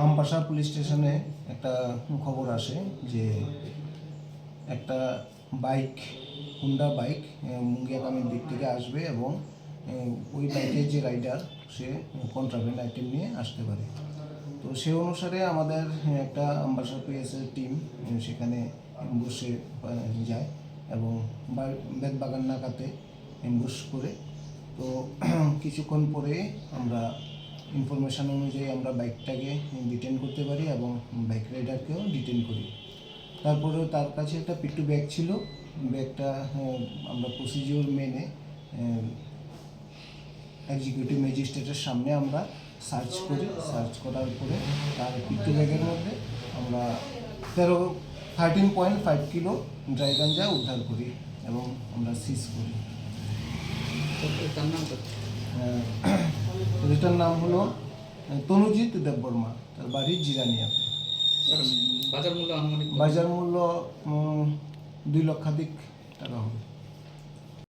Ambassa police স্টেশনে একটা খবর আসে যে একটা বাইক, হুন্ডা বাইক মুঙ্গিয়াকামীর দিক থেকে আসবে এবং ওই বাইকের যে রাইডার সে কন্ট্রাব্যান্ড আইটেম নিয়ে আসতে পারে। তো সে অনুসারে আমাদের একটা আমবাসা পিএসের টিম সেখানে অ্যাম্বুশে যায় এবং বেতবাগান নাকাতে অ্যাম্বুশ করে। তো কিছুক্ষণ পরে আমরা ইনফরমেশান অনুযায়ী আমরা বাইকটাকে ডিটেন করতে পারি এবং বাইক রাইডারকেও ডিটেন করি। তারপরে তার কাছে একটা পিট্টু ব্যাগ ছিল, ব্যাগটা আমরা প্রসিজিওর মেনে এক্সিকিউটিভ ম্যাজিস্ট্রেটের সামনে আমরা সার্চ করি। সার্চ করার পরে তার পিট্টু ব্যাগের মধ্যে আমরা 13.5 কিলো ড্রাই গাঞ্জা উদ্ধার করি এবং আমরা সিজ করি। এটার নাম হলো তনুজিৎ দেববর্মা, তার বাড়ি জিরানিয়াতে। বাজার মূল্য আনুমানিক বাজার মূল্য 2 লক্ষাধিক টাকা হবে।